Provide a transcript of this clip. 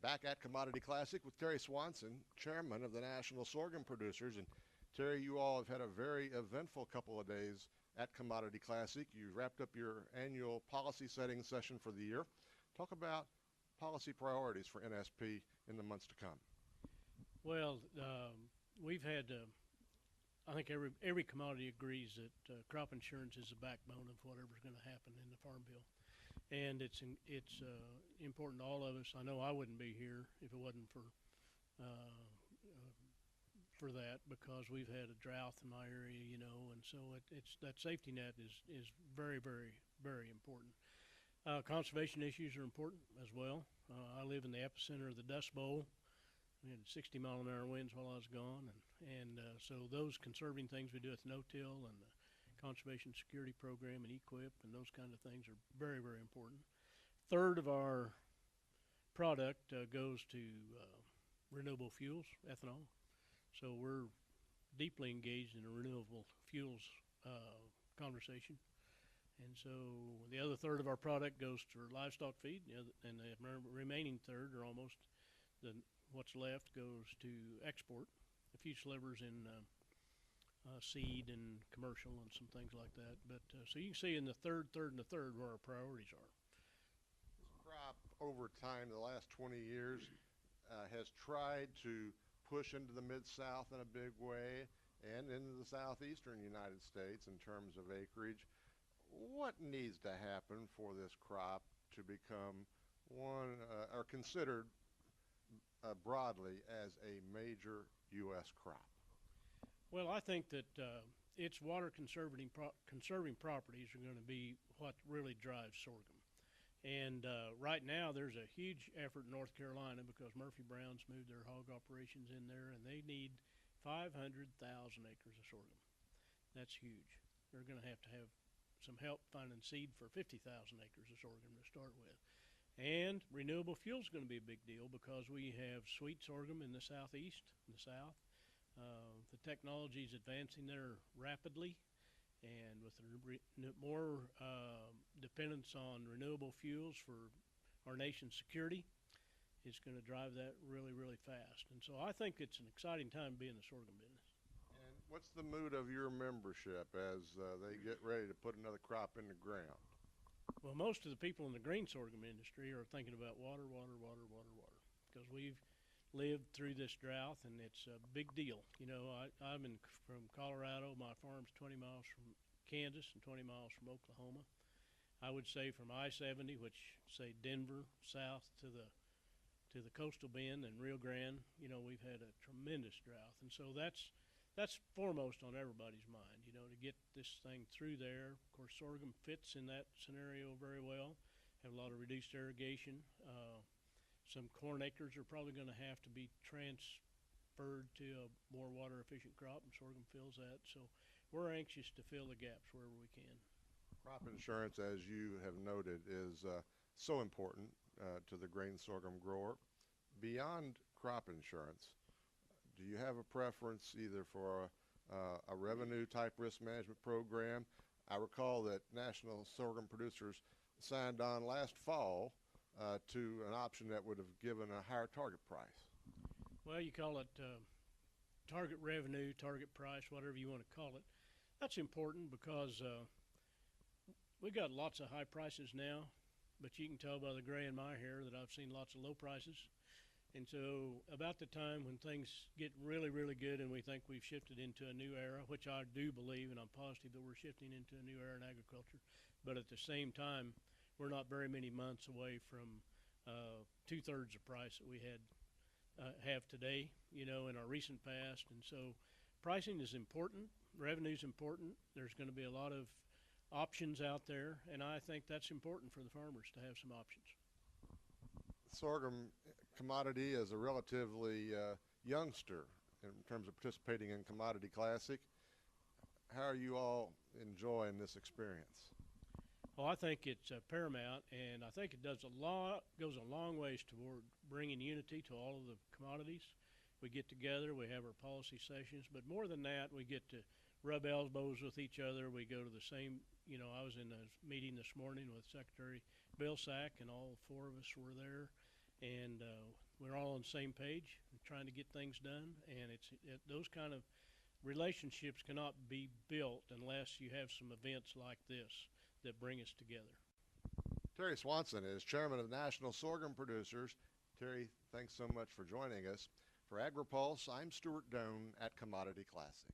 Back at Commodity Classic with Terry Swanson, chairman of the National Sorghum Producers. And Terry, you all have had a very eventful couple of days at Commodity Classic. You wrapped up your annual policy setting session for the year. Talk about policy priorities for NSP in the months to come. Well, we've had, I think every commodity agrees that crop insurance is the backbone of whatever's going to happen in the Farm Bill. And it's important to all of us. I know I wouldn't be here if it wasn't for that, because we've had a drought in my area, and so it's that safety net is very, very, very important. Conservation issues are important as well. I live in the epicenter of the Dust Bowl. We had 60-mile-an-hour winds while I was gone, and so those conserving things we do with no-till and the Conservation Security Program and EQIP and those kind of things are very, very important. Third of our product goes to renewable fuels, ethanol. So we're deeply engaged in a renewable fuels conversation. And so the other third of our product goes to livestock feed, and the remaining third, or almost what's left, goes to export. A few slivers in seed and commercial and some things like that. But so you can see in the third, and the third where our priorities are. This crop over time, the last 20 years, has tried to push into the Mid-South in a big way and into the southeastern United States in terms of acreage. What needs to happen for this crop to become one or considered broadly as a major U.S. crop? Well, I think that its water conserving properties are going to be what really drives sorghum. And right now there's a huge effort in North Carolina because Murphy Brown's moved their hog operations in there, and they need 500,000 acres of sorghum. That's huge. They're going to have some help finding seed for 50,000 acres of sorghum to start with. And renewable fuel is going to be a big deal because we have sweet sorghum in the southeast, in the south. The technology is advancing there rapidly, and with more dependence on renewable fuels for our nation's security, it's going to drive that really, really fast. And so I think it's an exciting time to be in the sorghum business. And what's the mood of your membership as they get ready to put another crop in the ground? Well, most of the people in the green sorghum industry are thinking about water, because we've lived through this drought, and it's a big deal. I'm from Colorado. My farm's 20 miles from Kansas and 20 miles from Oklahoma. I would say from I-70, which say Denver south to the coastal bend and Rio Grande, we've had a tremendous drought, and so that's foremost on everybody's mind, to get this thing through there. Of course, sorghum fits in that scenario very well. Have a lot of reduced irrigation. Some corn acres are probably going to have to be transferred to a more water efficient crop, and sorghum fills that. So we're anxious to fill the gaps wherever we can. Crop insurance, as you have noted, is so important to the grain sorghum grower. Beyond crop insurance, do you have a preference either for a revenue type risk management program? I recall that National Sorghum Producers signed on last fall to an option that would have given a higher target price. Well, you call it target revenue, target price, whatever you want to call it. That's important because we got lots of high prices now, but you can tell by the gray in my hair that I've seen lots of low prices. And so about the time when things get really, really good and we think we've shifted into a new era, which I do believe, and I'm positive that we're shifting into a new era in agriculture, but at the same time, we're not very many months away from two-thirds the price that we have today, in our recent past. And so pricing is important. Revenue is important. There's going to be a lot of options out there, and I think that's important for the farmers to have some options. Sorghum commodity is a relatively youngster in terms of participating in Commodity Classic. How are you all enjoying this experience? Well, I think it's paramount, and I think it goes a long ways toward bringing unity to all of the commodities. We get together, we have our policy sessions, but more than that, we get to rub elbows with each other. We go to the same, I was in a meeting this morning with Secretary Bill Sack, and all four of us were there, and we're all on the same page, trying to get things done, and those kind of relationships cannot be built unless you have some events like this that bring us together. Terry Swanson is chairman of National Sorghum Producers. Terry, thanks so much for joining us. For Agri-Pulse, I'm Stewart Doan at Commodity Classic.